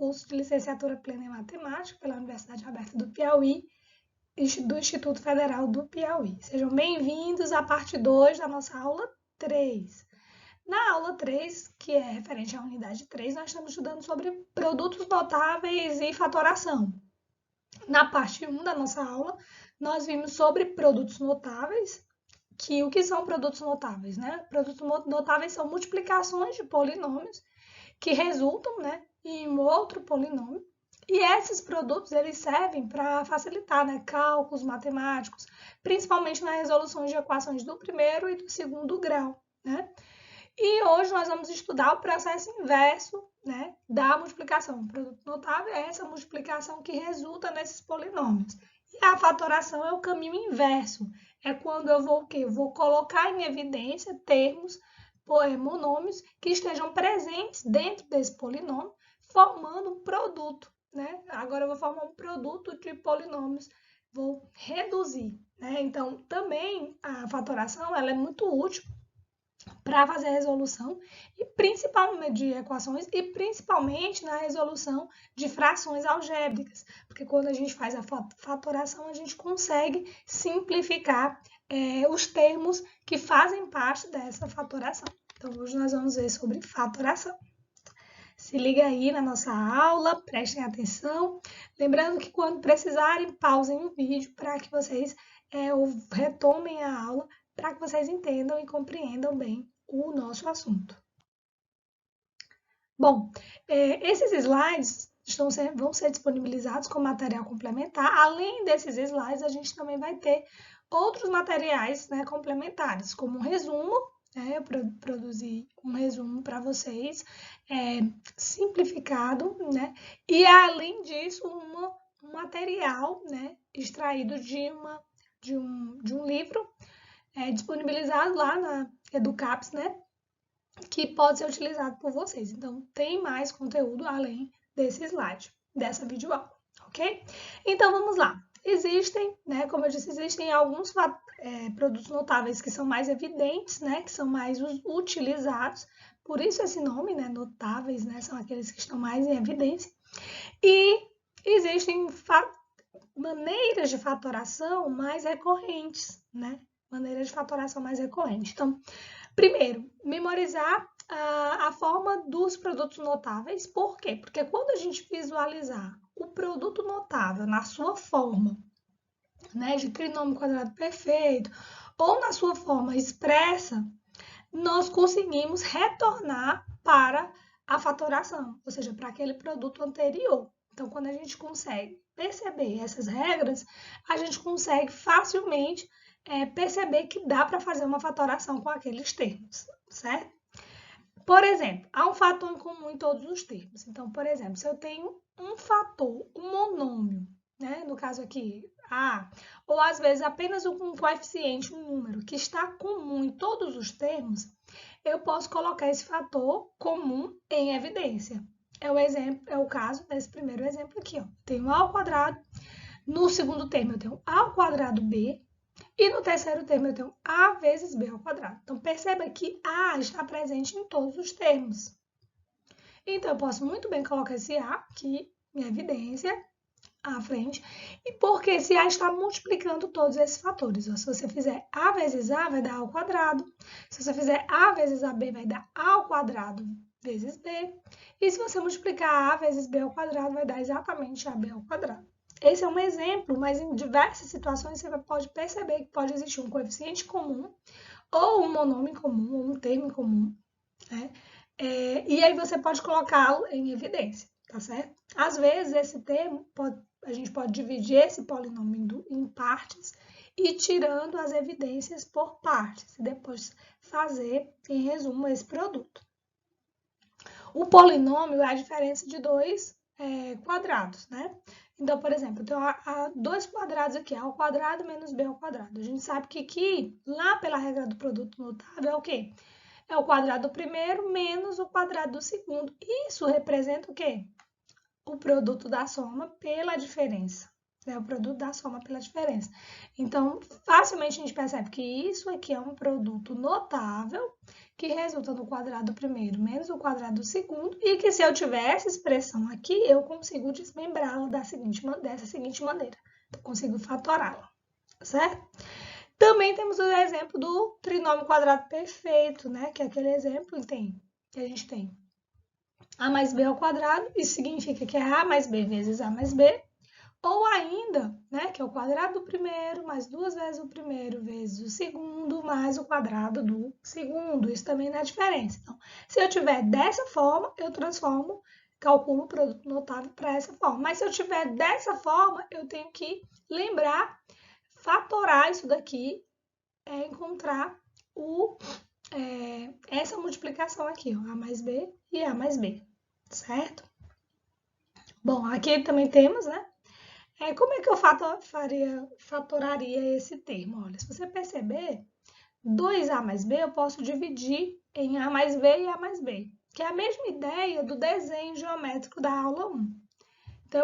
curso de licenciatura plena em matemática pela Universidade Aberta do Piauí, do Instituto Federal do Piauí. Sejam bem-vindos à parte 2 da nossa aula 3. Na aula 3, que é referente à unidade 3, nós estamos estudando sobre produtos notáveis e fatoração. Na parte 1 da nossa aula, nós vimos sobre produtos notáveis, o que são produtos notáveis, né? Produtos notáveis são multiplicações de polinômios que resultam, né, em um outro polinômio. E esses produtos, eles servem para facilitar, né, cálculos matemáticos, principalmente na resolução de equações do primeiro e do segundo grau, né? E hoje nós vamos estudar o processo inverso, né, da multiplicação. O produto notável é essa multiplicação que resulta nesses polinômios. E a fatoração é o caminho inverso. É quando eu vou o quê? Eu vou colocar em evidência termos, monômios que estejam presentes dentro desse polinômio, formando um produto, né? Agora eu vou formar um produto de polinômios, vou reduzir, né? Então, também a fatoração ela é muito útil para fazer a resolução e principalmente de equações e principalmente na resolução de frações algébricas, porque quando a gente faz a fatoração a gente consegue simplificar os termos que fazem parte dessa fatoração. Então hoje nós vamos ver sobre fatoração. Se liga aí na nossa aula, prestem atenção. Lembrando que quando precisarem, pausem o vídeo para que vocês retomem a aula, para que vocês entendam e compreendam bem o nosso assunto. Bom, esses slides vão ser disponibilizados como material complementar. Além desses slides, a gente também vai ter outros materiais, né, complementares, como um resumo. Eu produzi um resumo para vocês, simplificado, né? E além disso, um material, né, extraído de um livro disponibilizado lá na Educaps, né? Que pode ser utilizado por vocês. Então, tem mais conteúdo além desse slide, dessa videoaula, ok? Então, vamos lá. Existem, né, como eu disse, existem alguns produtos notáveis que são mais evidentes, né, que são mais utilizados, por isso esse nome, né, notáveis, né, são aqueles que estão mais em evidência. E existem maneiras de fatoração mais recorrentes, né, maneiras de fatoração mais recorrentes. Então, primeiro, memorizar a forma dos produtos notáveis. Por quê? Porque quando a gente visualizar o produto notável na sua forma, né, de trinômio quadrado perfeito, ou na sua forma expressa, nós conseguimos retornar para a fatoração, ou seja, para aquele produto anterior. Então, quando a gente consegue perceber essas regras, a gente consegue facilmente perceber que dá para fazer uma fatoração com aqueles termos, certo? Por exemplo, há um fator em comum em todos os termos. Então, por exemplo, se eu tenho um fator, um monômio, né? No caso aqui, A, ou às vezes apenas um coeficiente, um número, que está comum em todos os termos, eu posso colocar esse fator comum em evidência. É o caso desse primeiro exemplo aqui, ó. Tenho A ao quadrado, no segundo termo eu tenho A ao quadrado B, e no terceiro termo eu tenho A vezes B ao quadrado. Então, perceba que A está presente em todos os termos. Então, eu posso muito bem colocar esse A aqui em evidência, à frente. E porque esse A está multiplicando todos esses fatores. Se você fizer A vezes A, vai dar A ao quadrado. Se você fizer A vezes AB, vai dar A ao quadrado vezes B. E se você multiplicar A vezes B ao quadrado, vai dar exatamente AB ao quadrado. Esse é um exemplo, mas em diversas situações você pode perceber que pode existir um coeficiente comum, ou um monômio comum, ou um termo comum, né? E aí você pode colocá-lo em evidência, tá certo? Às vezes esse termo, a gente pode dividir esse polinômio em partes e tirando as evidências por partes, e depois fazer, em resumo, esse produto. O polinômio é a diferença de dois quadrados, né? Então, por exemplo, eu tenho dois quadrados aqui, A ao quadrado menos B ao quadrado. A gente sabe que aqui, lá pela regra do produto notável, é o quê? É o quadrado do primeiro menos o quadrado do segundo. Isso representa o quê? O produto da soma pela diferença. né? O produto da soma pela diferença. Então, facilmente a gente percebe que isso aqui é um produto notável, que resulta no quadrado do primeiro menos o quadrado do segundo, e que se eu tiver essa expressão aqui, eu consigo desmembrá-la dessa seguinte maneira. Eu consigo fatorá-la, certo? Também temos o exemplo do trinômio quadrado perfeito, né? Que é aquele exemplo que a gente tem a mais b ao quadrado, isso significa que é a mais b vezes a mais b, ou ainda, né, que é o quadrado do primeiro mais 2 vezes o primeiro vezes o segundo mais o quadrado do segundo. Isso também dá diferença. Então, se eu tiver dessa forma, eu calculo o produto notável para essa forma. Mas se eu tiver dessa forma, eu tenho que lembrar, fatorar isso daqui, encontrar essa multiplicação aqui, ó, a mais b e a mais b, certo? Bom, aqui também temos, né? Como é que eu fatoraria esse termo? Olha, se você perceber, 2a mais b eu posso dividir em a mais b e a mais b, que é a mesma ideia do desenho geométrico da aula 1. Então,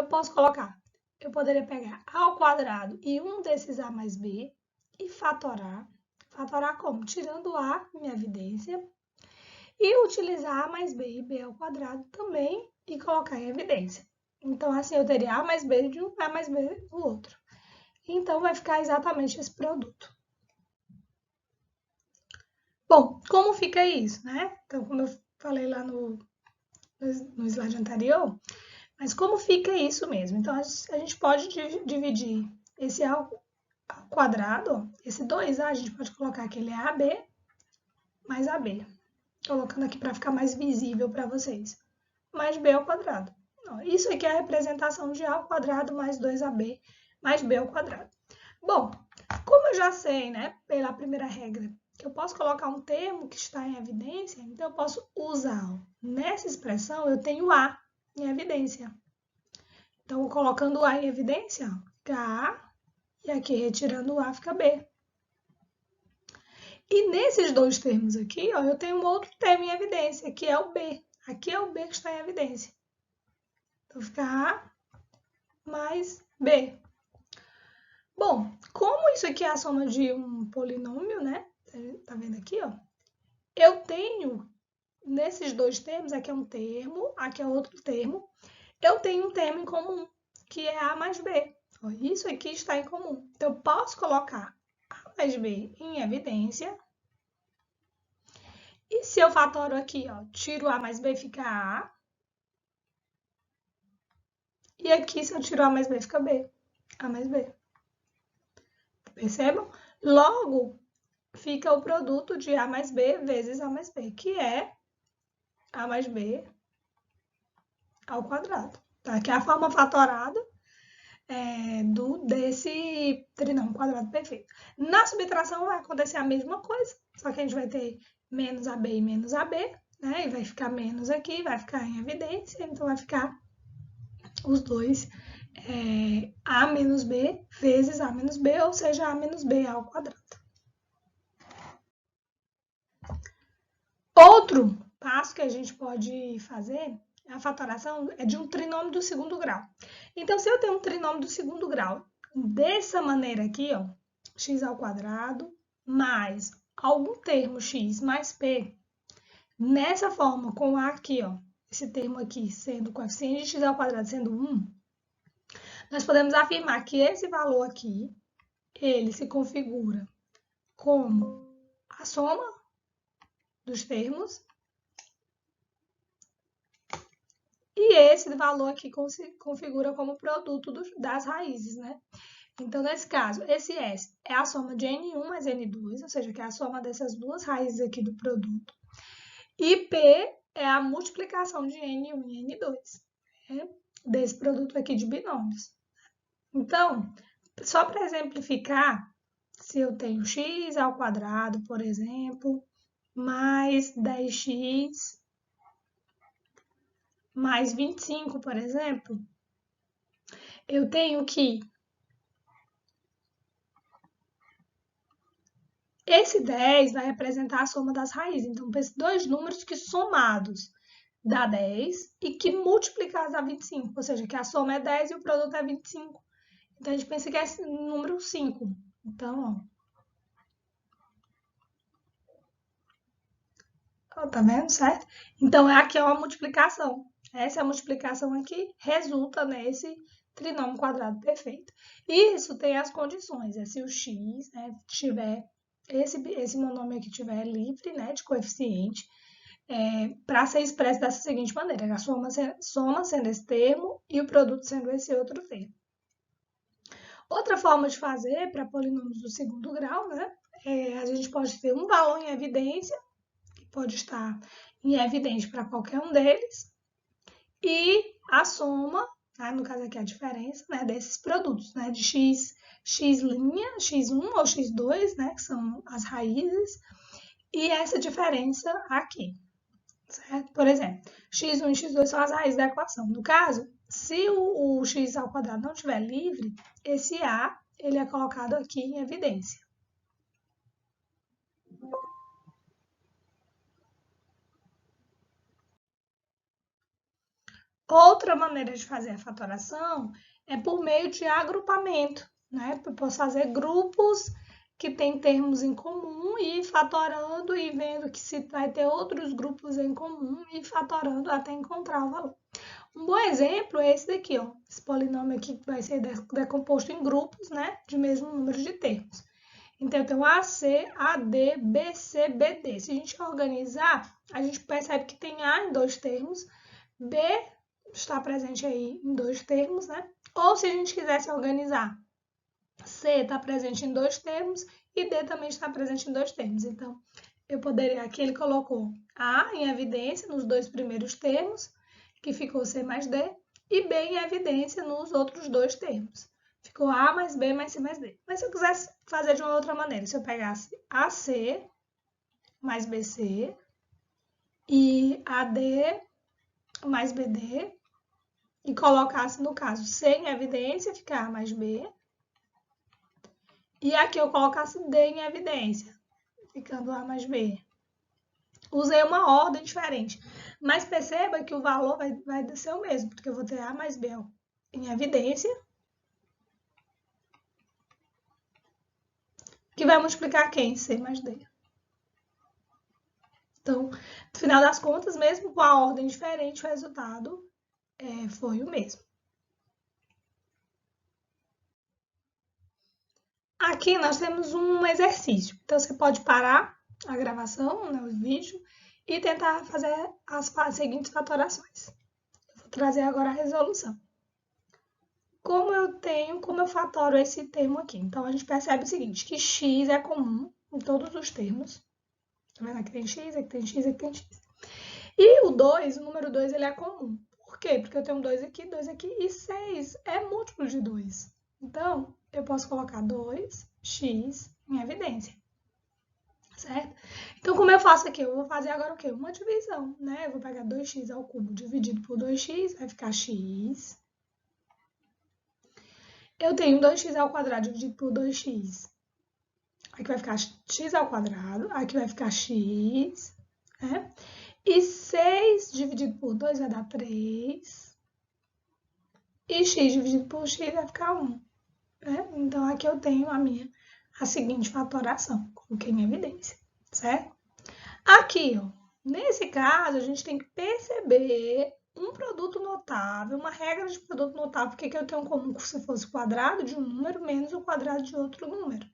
eu poderia pegar a ao quadrado e um desses a mais b e fatorar. Fatorar como? Tirando a, minha evidência, e utilizar a mais b e b ao quadrado também e colocar em evidência. Então, assim, eu teria a mais b de um, a mais b do outro. Então, vai ficar exatamente esse produto. Bom, como fica isso, né? Então, como eu falei lá no slide anterior, mas como fica isso mesmo? Então, a gente pode dividir esse a ao quadrado, ó, esse 2a, a gente pode colocar que ele é AB mais AB. Colocando aqui para ficar mais visível para vocês. Mais b ao quadrado. Isso aqui é a representação de a ao quadrado mais 2ab mais b ao quadrado. Bom, como eu já sei, né, pela primeira regra, que eu posso colocar um termo que está em evidência, então eu posso usar. Nessa expressão, eu tenho a em evidência. Então, colocando a em evidência, fica a, e aqui retirando o a fica b. E nesses dois termos aqui, ó, eu tenho um outro termo em evidência, que é o b. Aqui é o b que está em evidência. Então, fica a mais b. Bom, como isso aqui é a soma de um polinômio, né? Tá vendo aqui, ó? Eu tenho, nesses dois termos, aqui é um termo, aqui é outro termo, eu tenho um termo em comum, que é a mais b. Ó, isso aqui está em comum. Então, eu posso colocar a mais b em evidência. E se eu fatoro aqui, ó, tiro a mais b, fica a. E aqui, se eu tiro a mais b, fica b. A mais b. Percebam? Logo, fica o produto de a mais b vezes a mais b, que é a mais b ao quadrado. Tá? Que é a forma fatorada desse trinômio quadrado perfeito. Na subtração vai acontecer a mesma coisa, só que a gente vai ter menos AB e menos AB, né? E vai ficar menos aqui, vai ficar em evidência, então vai ficar os dois A menos B vezes A menos B, ou seja, A menos B ao quadrado. Outro passo que a gente pode fazer, a fatoração, é de um trinômio do segundo grau. Então, se eu tenho um trinômio do segundo grau, dessa maneira aqui, ó, x ao quadrado mais algum termo x mais p, nessa forma, com a aqui, ó, esse termo aqui sendo o coeficiente de x ao quadrado sendo 1, nós podemos afirmar que esse valor aqui, ele se configura como a soma dos termos e esse valor aqui configura como produto das raízes, né? Então, nesse caso, esse S é a soma de N1 mais N2, ou seja, que é a soma dessas duas raízes aqui do produto. E P é a multiplicação de N1 e N2, né? Desse produto aqui de binômios. Então, só para exemplificar, se eu tenho x ao quadrado, por exemplo, mais 10x mais 25, por exemplo, eu tenho que esse 10 vai representar a soma das raízes. Então, esses dois números que somados dá 10 e que multiplicados dá 25. Ou seja, que a soma é 10 e o produto é 25. Então, a gente pensa que é esse número 5. Então, ó, tá vendo, certo? Então, aqui é uma multiplicação. Essa é a multiplicação aqui, resulta nesse trinômio quadrado perfeito. Isso tem as condições, se o x, né, tiver, esse monômio aqui tiver livre, né, de coeficiente, para ser expresso dessa seguinte maneira, a soma sendo esse termo e o produto sendo esse outro termo. Outra forma de fazer para polinômios do segundo grau, né, a gente pode ter um valor em evidência, que pode estar em evidência para qualquer um deles, e a soma, né, no caso aqui a diferença, né, desses produtos, né, de x', x1 ou x2, né, que são as raízes, e essa diferença aqui. Certo? Por exemplo, x1 e x2 são as raízes da equação. No caso, se o x ao quadrado não estiver livre, esse a ele é colocado aqui em evidência. Outra maneira de fazer a fatoração é por meio de agrupamento, né? Eu posso fazer grupos que têm termos em comum e ir fatorando e vendo que se vai ter outros grupos em comum e fatorando até encontrar o valor. Um bom exemplo é esse daqui, ó. Esse polinômio aqui vai ser decomposto em grupos, né, de mesmo número de termos. Então, eu tenho AC, AD, BC, BD. Se a gente organizar, a gente percebe que tem A em 2 termos, B está presente aí em 2 termos, né? Ou se a gente quisesse organizar, C está presente em 2 termos e D também está presente em 2 termos. Então, eu poderia, aqui ele colocou A em evidência nos 2 primeiros termos, que ficou C mais D, e B em evidência nos outros 2 termos. Ficou A mais B mais C mais D. Mas se eu quisesse fazer de uma outra maneira, se eu pegasse AC mais BC e AD mais BD e colocasse, no caso, C em evidência, fica A mais B. E aqui eu colocasse D em evidência, ficando A mais B. Usei uma ordem diferente, mas perceba que o valor vai ser o mesmo, porque eu vou ter A mais B em evidência, que vai multiplicar quem? C mais D. Então, no final das contas, mesmo com a ordem diferente, o resultado foi o mesmo. Aqui nós temos um exercício, então você pode parar a gravação, né, o vídeo, e tentar fazer as seguintes fatorações. Eu vou trazer agora a resolução. Como eu fatoro esse termo aqui? Então, a gente percebe o seguinte, que x é comum em todos os termos. Tá vendo? Aqui tem x, aqui tem x, aqui tem x. E o 2, o número 2, ele é comum. Por quê? Porque eu tenho 2 aqui e 6 é múltiplo de 2. Então, eu posso colocar 2x em evidência. Certo? Então, como eu faço aqui? Eu vou fazer agora o quê? Uma divisão, né? Eu vou pegar 2x ao cubo dividido por 2x, vai ficar x. Eu tenho 2x ao quadrado dividido por 2x. Aqui vai ficar x ao quadrado, aqui vai ficar x, né? E 6 dividido por 2 vai dar 3. E x dividido por x vai ficar 1. Né? Então, aqui eu tenho a seguinte fatoração. Coloquei em evidência, certo? Aqui, ó, nesse caso, a gente tem que perceber um produto notável, uma regra de produto notável, porque eu tenho como se fosse o quadrado de um número menos o quadrado de outro número.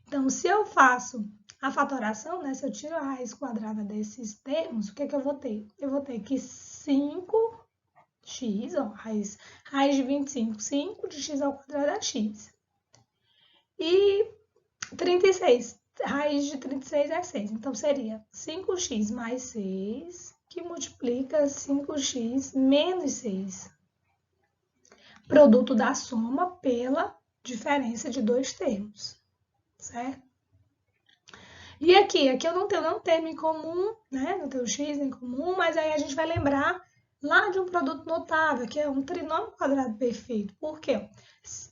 Então, se eu faço a fatoração, né, se eu tiro a raiz quadrada desses termos, o que eu vou ter? Eu vou ter que 5x, ó, raiz de 25, 5 de x ao quadrado é x. E 36, raiz de 36 é 6. Então, seria 5x mais 6, que multiplica 5x menos 6. Produto da soma pela diferença de 2 termos, certo? E aqui eu não tenho nenhum termo em comum, né? Não tenho x em comum, mas aí a gente vai lembrar lá de um produto notável, que é um trinômio quadrado perfeito. Por quê?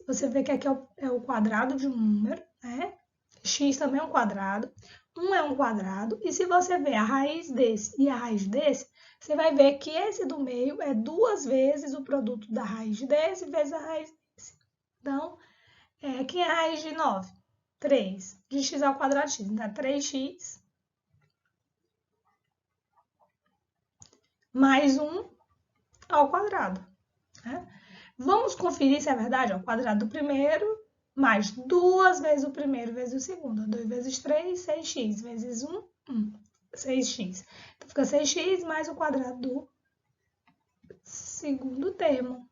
Você vê que aqui é o quadrado de um número, né? X também é um quadrado, 1 é um quadrado, e se você ver a raiz desse e a raiz desse, você vai ver que esse do meio é 2 vezes o produto da raiz desse vezes a raiz desse. Então, quem é a raiz de 9? 3. De x ao quadrado de x. Então, 3x mais 1 ao quadrado. Né? Vamos conferir se é verdade. O quadrado do primeiro mais 2 vezes o primeiro vezes o segundo. 2 vezes 3, 6x. Vezes 1, 6x. Então, fica 6x mais o quadrado do segundo termo.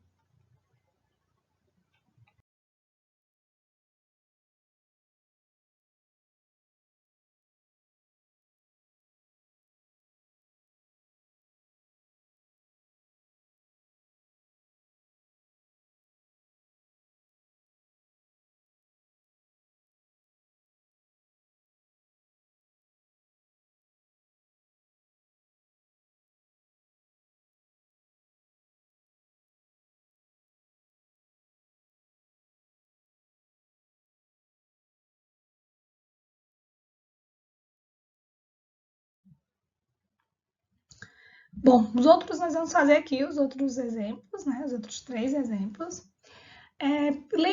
Bom, os outros nós vamos fazer aqui, os outros exemplos, né? Os outros 3 exemplos.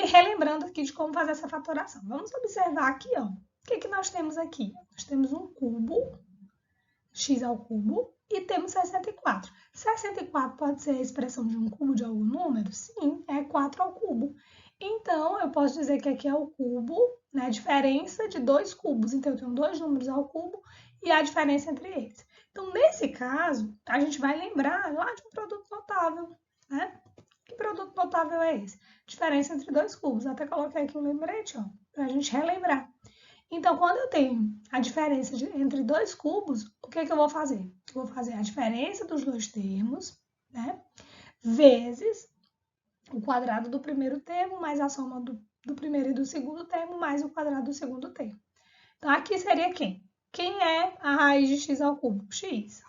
Relembrando aqui de como fazer essa fatoração. Vamos observar aqui, ó. O que nós temos aqui? Nós temos um cubo, x ao cubo, e temos 64. 64 pode ser a expressão de um cubo de algum número? Sim, é 4 ao cubo. Então, eu posso dizer que aqui é o cubo, né? A diferença de 2 cubos. Então, eu tenho 2 números ao cubo e a diferença entre eles. Então, nesse caso, a gente vai lembrar lá de um produto notável, né? Que produto notável é esse? Diferença entre 2 cubos. Até coloquei aqui um lembrete, ó, para a gente relembrar. Então, quando eu tenho a diferença entre 2 cubos, o que eu vou fazer? Eu vou fazer a diferença dos 2 termos, né? Vezes o quadrado do primeiro termo, mais a soma do primeiro e do segundo termo, mais o quadrado do segundo termo. Então, aqui seria quem? Quem é a raiz de x ao cubo? X.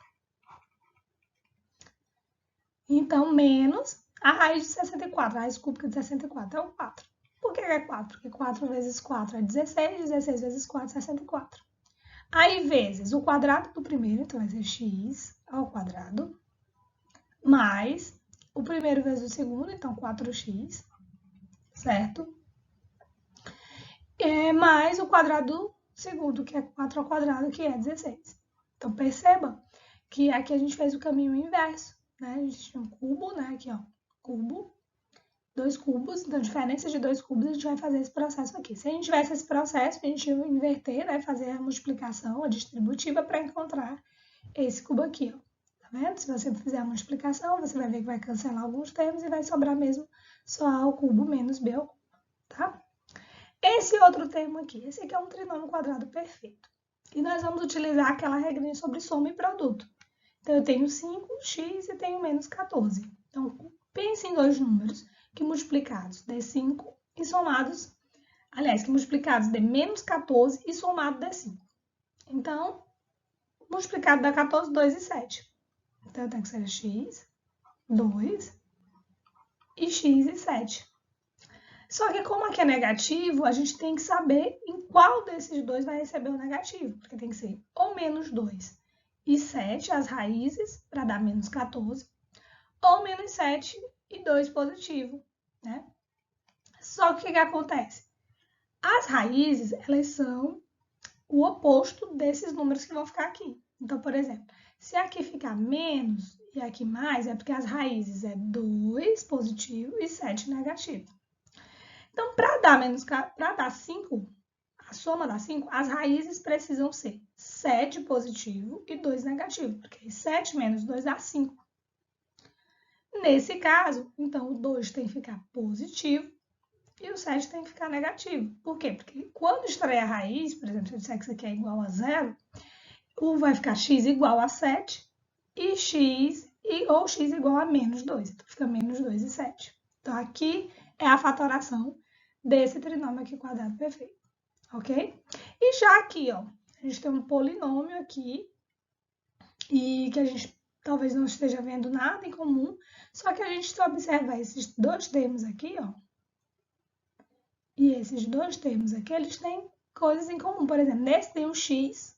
Então, menos a raiz de 64. A raiz cúbica de 64 é o 4. Por que é 4? Porque 4 vezes 4 é 16, 16 vezes 4 é 64. Aí, vezes o quadrado do primeiro, então vai ser x ao quadrado, mais o primeiro vezes o segundo, então 4x, certo? Mais o quadrado do segundo, que é 4 ao quadrado, que é 16. Então, perceba que aqui a gente fez o caminho inverso, né? A gente tinha um cubo, né? Aqui, ó, cubo, 2 cubos, então diferença de 2 cubos, a gente vai fazer esse processo aqui. Se a gente tivesse esse processo, a gente ia inverter, né? Fazer a multiplicação, a distributiva, para encontrar esse cubo aqui, ó. Tá vendo? Se você fizer a multiplicação, você vai ver que vai cancelar alguns termos e vai sobrar mesmo só A ao cubo menos B ao cubo, tá? Esse outro termo aqui, esse aqui é um trinômio quadrado perfeito. E nós vamos utilizar aquela regrinha sobre soma e produto. Então, eu tenho 5x e tenho menos 14. Então, pense em 2 números que multiplicados dê 5 e somados, aliás, que multiplicados dê menos 14 e somado dê 5. Então, multiplicado dá 14, 2 e 7. Então, eu tenho que ser x, 2 e x e 7. Só que como aqui é negativo, a gente tem que saber em qual desses dois vai receber o negativo, porque tem que ser ou menos 2 e 7, as raízes, para dar menos 14, ou menos 7 e 2 positivo, né? Só que o que acontece? As raízes, elas são o oposto desses números que vão ficar aqui. Então, por exemplo, se aqui ficar menos e aqui mais, é porque as raízes é 2 positivo e 7 negativo. Então, para dar 5, a soma dá 5, as raízes precisam ser 7 positivo e 2 negativo, porque 7 menos 2 dá 5. Nesse caso, então, o 2 tem que ficar positivo e o 7 tem que ficar negativo. Por quê? Porque quando extrair a raiz, por exemplo, se eu disser que isso aqui é igual a 0, vai ficar x igual a 7 e ou x igual a menos 2. Então, fica menos 2 e 7. Então, aqui é a fatoração desse trinômio aqui quadrado perfeito, ok? E já aqui, ó, a gente tem um polinômio aqui e que a gente talvez não esteja vendo nada em comum, só que a gente só observa esses 2 termos aqui, ó, e esses 2 termos aqui, eles têm coisas em comum. Por exemplo, nesse tem o x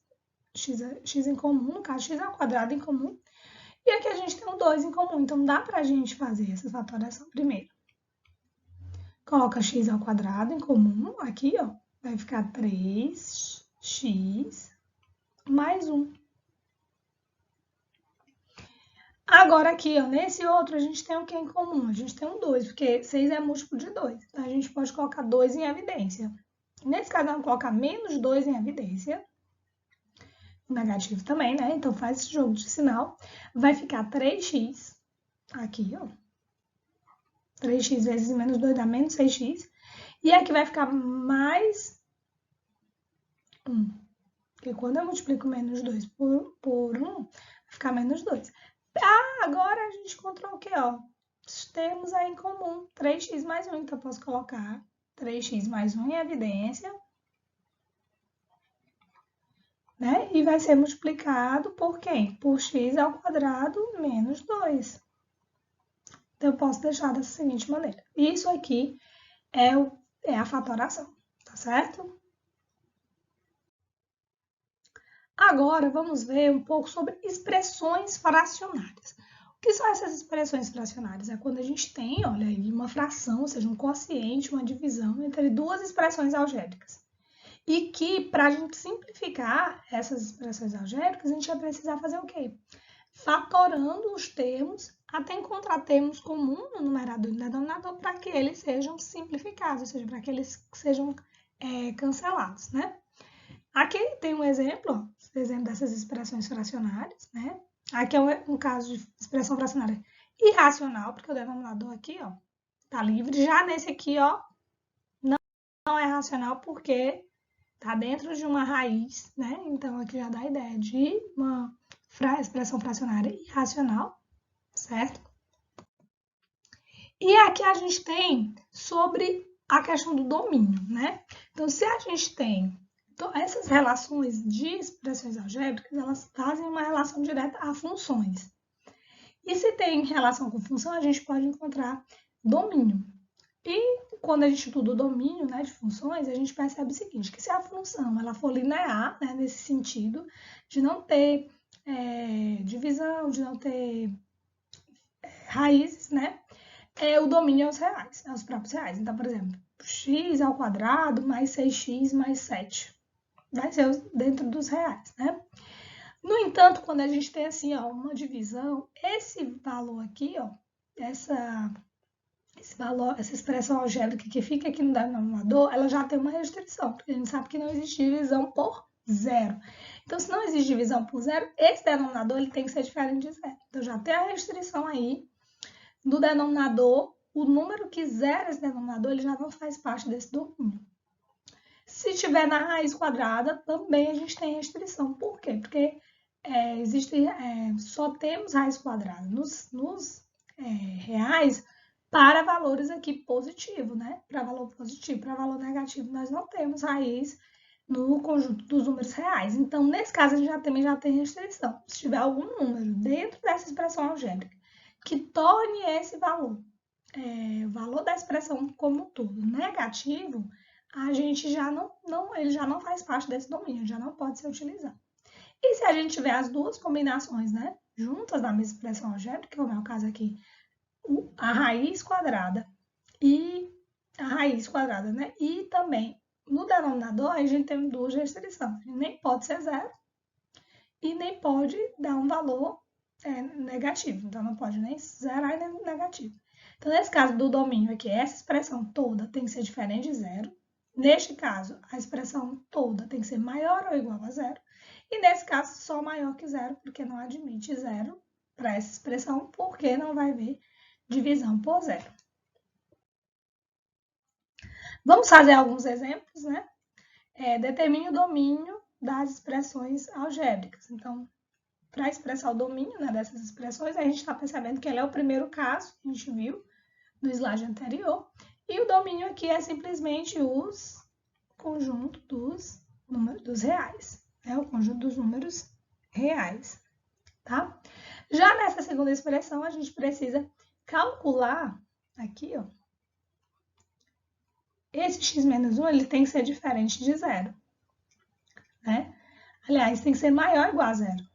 em comum, no caso, x ao quadrado em comum, e aqui a gente tem o 2 em comum, então dá pra gente fazer essa fatoração primeiro. Coloca x ao quadrado em comum, aqui, ó, vai ficar 3x mais 1. Agora aqui, ó, nesse outro, a gente tem o que em comum? A gente tem um 2, porque 6 é múltiplo de 2. Então, a gente pode colocar 2 em evidência. Nesse caso, vamos colocar menos 2 em evidência. O negativo também, né? Então, faz esse jogo de sinal. Vai ficar 3x aqui, ó. 3x vezes menos 2 dá menos 6x. E aqui vai ficar mais 1. Porque quando eu multiplico menos 2 por 1, vai ficar menos 2. Agora a gente encontrou o quê, ó? Temos aí em comum 3x mais 1. Então, eu posso colocar 3x mais 1 em evidência. Né? E vai ser multiplicado por quem? Por x ao quadrado menos 2. Então, eu posso deixar dessa seguinte maneira. Isso aqui é a fatoração, tá certo? Agora, vamos ver um pouco sobre expressões fracionárias. O que são essas expressões fracionárias? É quando a gente tem, olha aí, uma fração, ou seja, um quociente, uma divisão entre duas expressões algébricas. E que, para a gente simplificar essas expressões algébricas, a gente vai precisar fazer o quê? Fatorando os termos até encontrar termos comuns no numerador e no denominador para que eles sejam simplificados, ou seja, para que eles sejam cancelados, né? Aqui tem um exemplo dessas expressões fracionárias, né? Aqui é um caso de expressão fracionária irracional, porque o denominador aqui, ó, tá livre. Já nesse aqui, ó, não é racional porque tá dentro de uma raiz, né? Então, aqui já dá a ideia de uma expressão fracionária irracional, certo? E aqui a gente tem sobre a questão do domínio, né? Então, se a gente tem essas relações de expressões algébricas, elas fazem uma relação direta a funções. E se tem relação com função, a gente pode encontrar domínio. E quando a gente estuda o domínio, né, de funções, a gente percebe o seguinte, que se a função ela for linear, né, nesse sentido, de não ter divisão, de não ter raízes, né, o domínio é os reais, é os próprios reais. Então, por exemplo, x ao quadrado mais 6x mais 7. Vai ser dentro dos reais, né? No entanto, quando a gente tem assim, ó, uma divisão, esse valor aqui, ó, esse valor, essa expressão algébrica que fica aqui no denominador, ela já tem uma restrição, porque a gente sabe que não existe divisão por zero. Então, se não existe divisão por zero, esse denominador ele tem que ser diferente de zero. Então, já tem a restrição aí do denominador, o número que zera esse denominador, ele já não faz parte desse domínio. Se tiver na raiz quadrada, também a gente tem restrição. Por quê? Porque só temos raiz quadrada nos reais para valores aqui positivos, né? Para valor positivo, para valor negativo, nós não temos raiz no conjunto dos números reais. Então, nesse caso, a gente também já tem restrição. Se tiver algum número dentro dessa expressão algébrica que torne esse valor, o valor da expressão como um todo negativo, a gente ele já não faz parte desse domínio, já não pode ser utilizado. E se a gente tiver as duas combinações, né, juntas na mesma expressão algébrica, como é o caso aqui, a raiz quadrada, né, e também no denominador, a gente tem duas restrições. Nem pode ser zero e nem pode dar um valor negativo. Então, não pode nem zerar e nem negativo. Então, nesse caso do domínio aqui, essa expressão toda tem que ser diferente de zero. Neste caso, a expressão toda tem que ser maior ou igual a zero. E nesse caso, só maior que zero, porque não admite zero para essa expressão, porque não vai haver divisão por zero. Vamos fazer alguns exemplos, né? Determine o domínio das expressões algébricas. Então, para expressar o domínio, né, dessas expressões, a gente está percebendo que ele é o primeiro caso que a gente viu no slide anterior. E o domínio aqui é simplesmente os conjunto dos reais, né? O conjunto dos números reais, tá? Já nessa segunda expressão, a gente precisa calcular aqui, ó, esse x menos 1, ele tem que ser diferente de zero, né? Aliás, tem que ser maior ou igual a zero.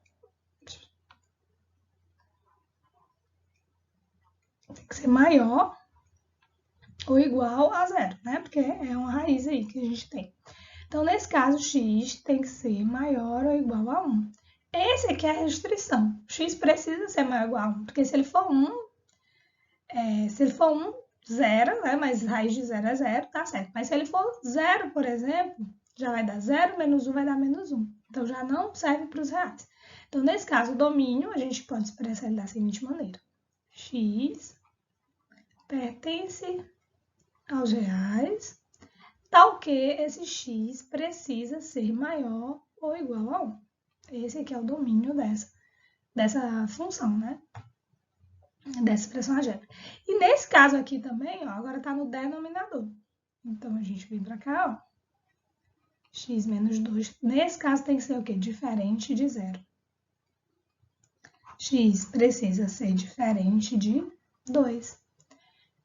Tem que ser maior ou igual a zero, né? Porque é uma raiz aí que a gente tem. Então, nesse caso, x tem que ser maior ou igual a 1. Esse aqui é a restrição. X precisa ser maior ou igual a 1, porque se ele for 1, 0, né? Mas raiz de 0 é 0, tá certo. Mas se ele for 0, por exemplo, já vai dar 0, menos 1 vai dar menos 1. Então, já não serve para os reais. Então, nesse caso, o domínio, a gente pode expressar ele da seguinte maneira. X pertence aos reais, tal que esse x precisa ser maior ou igual a 1. Esse aqui é o domínio dessa função, né? Dessa expressão algébrica. E nesse caso aqui também, ó, agora está no denominador. Então, a gente vem para cá, ó. X menos 2. Nesse caso tem que ser o quê? Diferente de 0. X precisa ser diferente de 2.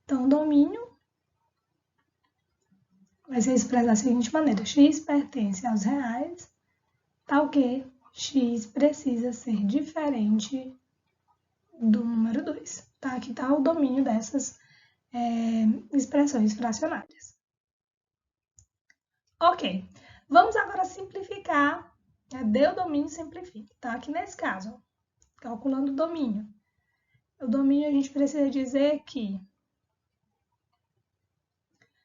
Então, o domínio vai ser expresso da seguinte maneira. X pertence aos reais, tal que x precisa ser diferente do número 2. Tá? Aqui está o domínio dessas expressões fracionárias. Ok, vamos agora simplificar. Deu domínio, simplifica. Tá? Aqui nesse caso, ó, calculando o domínio. O domínio a gente precisa dizer que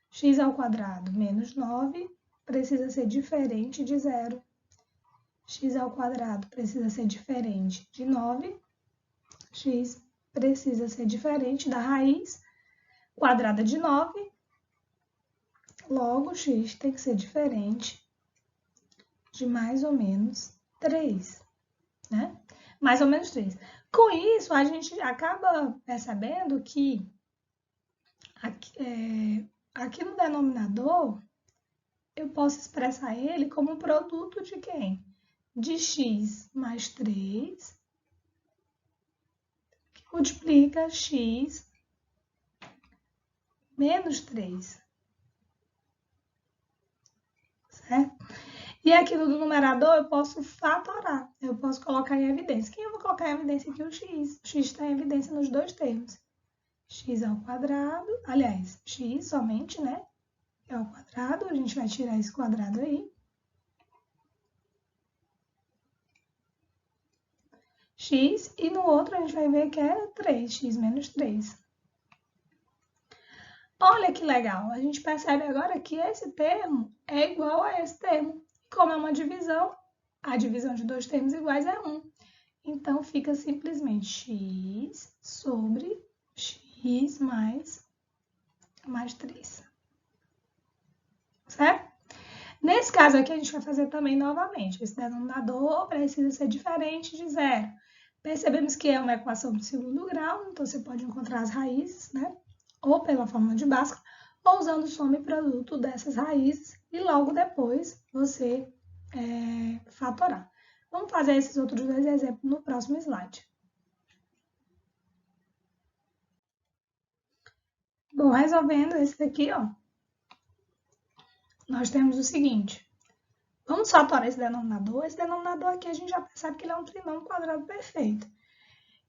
x ao quadrado menos 9 precisa ser diferente de 0. X ao quadrado precisa ser diferente de 9. X precisa ser diferente da raiz quadrada de 9. Logo, x tem que ser diferente de mais ou menos 3, né? Mais ou menos 3. Com isso, a gente acaba percebendo que aqui no denominador, eu posso expressar ele como um produto de quem? De x mais 3, que multiplica x menos 3. Certo? E aqui no numerador eu posso fatorar, eu posso colocar em evidência. Quem eu vou colocar em evidência aqui? O x. O x está em evidência nos dois termos. X ao quadrado, aliás, x somente, né? É ao quadrado, a gente vai tirar esse quadrado aí. X, e no outro a gente vai ver que é 3, x menos 3. Olha que legal, a gente percebe agora que esse termo é igual a esse termo. Como é uma divisão, a divisão de dois termos iguais é 1. Então, fica simplesmente x sobre x mais 3. Certo? Nesse caso aqui, a gente vai fazer também novamente. Esse denominador precisa ser diferente de 0. Percebemos que é uma equação de segundo grau, então você pode encontrar as raízes, né? Ou pela fórmula de Bhaskara, ou usando o soma e produto dessas raízes, e logo depois você fatorar. Vamos fazer esses outros dois exemplos no próximo slide. Bom, resolvendo esse daqui, ó, nós temos o seguinte. Vamos fatorar esse denominador. Esse denominador aqui a gente já percebe que ele é um trinômio quadrado perfeito.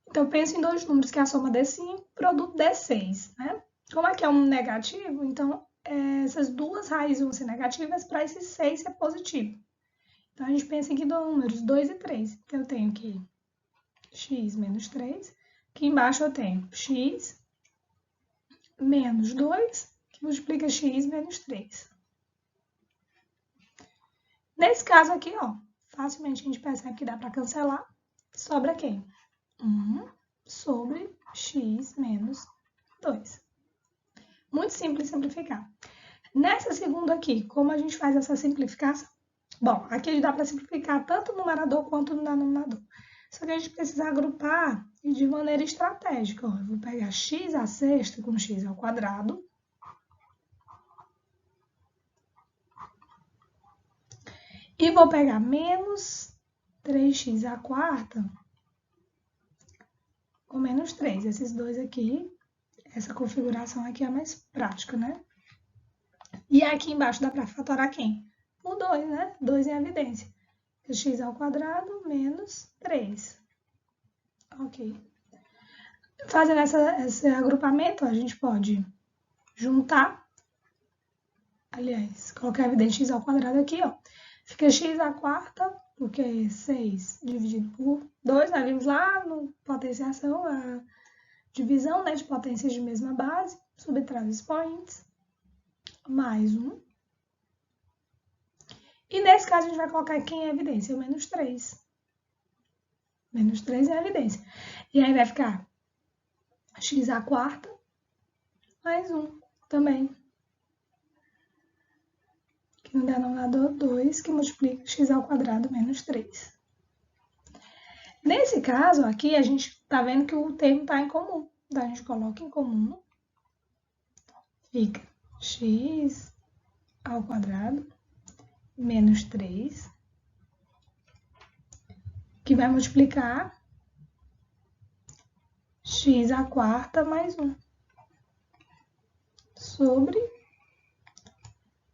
Então, penso em dois números, que é a soma D5 e produto D6, né? Como aqui é um negativo, então essas duas raízes vão ser negativas para esse 6 ser positivo. Então, a gente pensa aqui em números 2 e 3. Então, eu tenho aqui x menos 3. Aqui embaixo eu tenho x menos 2, que multiplica x menos 3. Nesse caso aqui, ó, facilmente a gente percebe que dá para cancelar. Sobra quem? 1 sobre x menos 2. Muito simples simplificar. Nessa segunda aqui, como a gente faz essa simplificação? Bom, aqui dá para simplificar tanto no numerador quanto no denominador. Só que a gente precisa agrupar de maneira estratégica. Ó, eu vou pegar x à sexta com x ao quadrado. E vou pegar menos 3x à quarta com menos 3. Esses dois aqui, essa configuração aqui é mais prática, né? E aqui embaixo dá para fatorar quem? O 2, né? 2 em evidência. X ao quadrado menos 3. Ok. Fazendo esse agrupamento, a gente pode juntar, aliás, colocar a evidência x ao quadrado aqui, ó. Fica x à quarta, porque é 6 dividido por 2, nós vimos lá no potenciação, a divisão, né, de potências de mesma base, subtrai os expoentes, mais 1. E nesse caso a gente vai colocar aqui em evidência o menos 3. Menos 3 é a evidência. E aí vai ficar x à quarta mais 1 também. Aqui no denominador 2, que multiplica x ao quadrado menos 3. Nesse caso aqui, a gente está vendo que o termo está em comum. Então, a gente coloca em comum. Fica x ao quadrado menos 3, que vai multiplicar x à quarta mais 1, sobre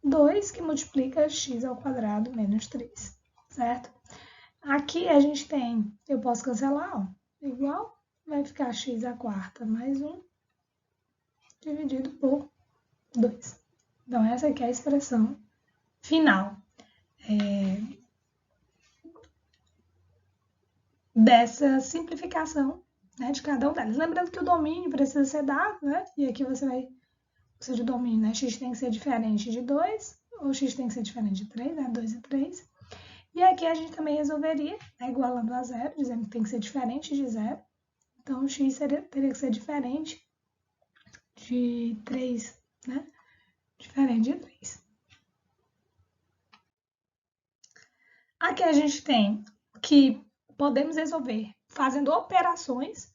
2, que multiplica x ao quadrado menos 3, certo? Aqui a gente tem, eu posso cancelar, ó, igual, vai ficar x à quarta mais 1, dividido por 2. Então, essa aqui é a expressão final dessa simplificação, né, de cada um delas. Lembrando que o domínio precisa ser dado, né? E aqui você vai precisar de domínio, né? X tem que ser diferente de 2, ou x tem que ser diferente de 3, né? 2 e 3. E aqui a gente também resolveria, né, igualando a 0, dizendo que tem que ser diferente de 0. Então, o x teria que ser diferente de 3, né? Diferente de 3. Aqui a gente tem que podemos resolver fazendo operações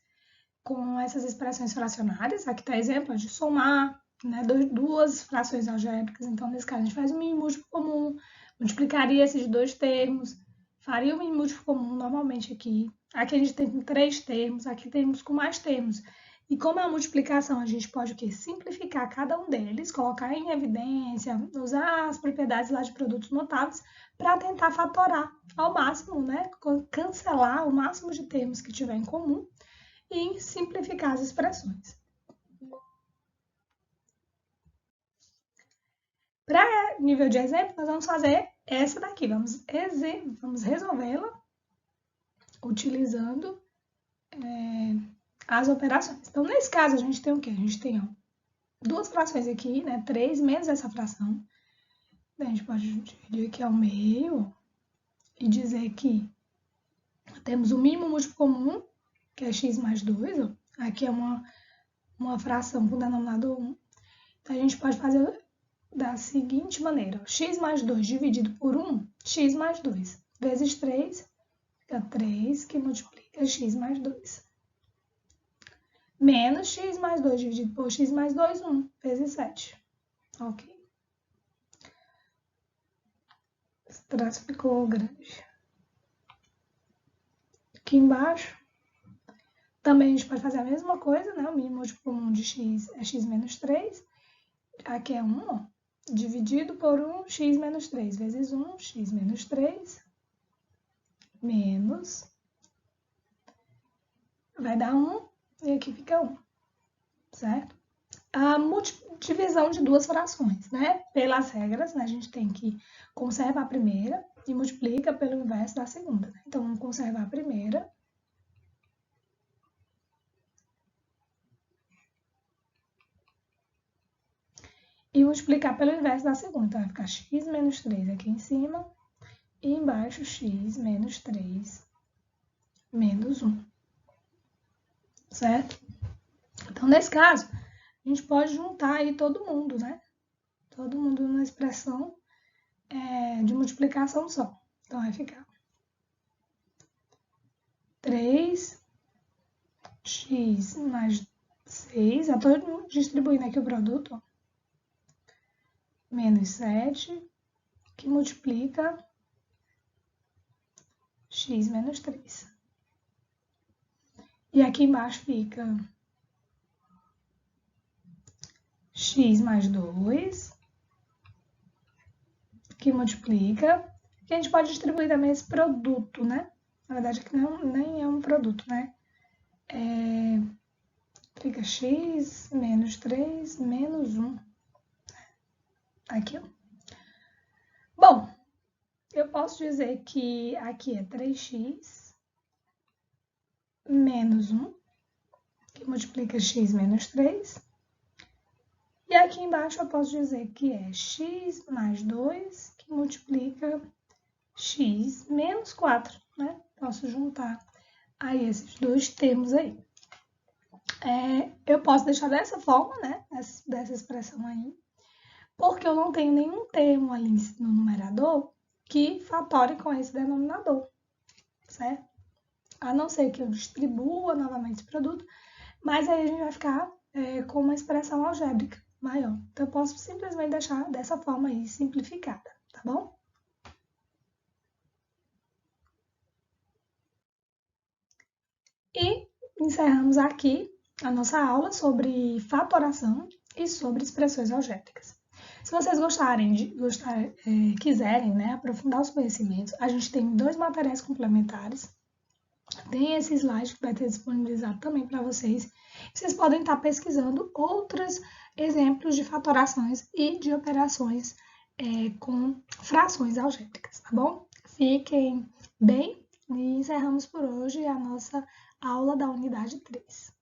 com essas expressões fracionárias. Aqui está exemplo de somar, né, duas frações algébricas. Então, nesse caso, a gente faz o mínimo múltiplo comum, multiplicaria esses dois termos, faria o mínimo múltiplo comum normalmente aqui. Aqui a gente tem com 3 termos, aqui temos com mais termos. E como é a multiplicação, a gente pode o quê? Simplificar cada um deles, colocar em evidência, usar as propriedades lá de produtos notáveis para tentar fatorar ao máximo, né? Cancelar o máximo de termos que tiver em comum e simplificar as expressões. Para nível de exemplo, nós vamos fazer essa daqui. Vamos resolvê-la utilizando as operações. Então, nesse caso, a gente tem o quê? A gente tem duas frações aqui, né? 3 menos essa fração. A gente pode dividir aqui ao meio e dizer que temos o mínimo múltiplo comum, que é x mais 2. Ó. Aqui é uma fração com denominador 1. Então, a gente pode fazer da seguinte maneira. X mais 2 dividido por 1, x mais 2, vezes 3, fica 3, que multiplica x mais 2. Menos x mais 2 dividido por x mais 2, 1, vezes 7. Ok. Esse traço ficou grande. Aqui embaixo, também a gente pode fazer a mesma coisa, né? O mínimo múltiplo comum de x é x menos 3. Aqui é 1, ó. Dividido por 1, x menos 3, vezes 1, x menos 3, menos, vai dar 1, e aqui fica 1, certo? A divisão de duas frações, né? Pelas regras, né? A gente tem que conservar a primeira e multiplica pelo inverso da segunda. Né? Então, vamos conservar a primeira. E multiplicar pelo inverso da segunda. Então, vai ficar x menos 3 aqui em cima. E embaixo, x menos 3 menos 1. Certo? Então, nesse caso, a gente pode juntar aí todo mundo, né? Todo mundo numa expressão de multiplicação só. Então, vai ficar 3x mais 6, eu estou distribuindo aqui o produto, ó, menos 7, que multiplica x menos 3. E aqui embaixo fica x mais 2, que multiplica, que a gente pode distribuir também esse produto, né? Na verdade, aqui não, nem é um produto, né? multiplica x menos 3 menos 1. Aqui, ó. Bom, eu posso dizer que aqui é 3x menos 1, que multiplica x menos 3. E aqui embaixo eu posso dizer que é x mais 2, que multiplica x menos 4, né? Posso juntar aí esses dois termos aí. Eu posso deixar dessa forma, né? Dessa expressão aí, porque eu não tenho nenhum termo ali no numerador que fatore com esse denominador, certo? A não ser que eu distribua novamente esse produto, mas aí a gente vai ficar com uma expressão algébrica maior. Então, eu posso simplesmente deixar dessa forma aí, simplificada, tá bom? E encerramos aqui a nossa aula sobre fatoração e sobre expressões algébricas. Se vocês quiserem, né, aprofundar os conhecimentos, a gente tem 2 materiais complementares. Tem esse slide que vai ter disponibilizado também para vocês. Vocês podem estar pesquisando outros exemplos de fatorações e de operações com frações algébricas, tá bom? Fiquem bem e encerramos por hoje a nossa aula da unidade 3.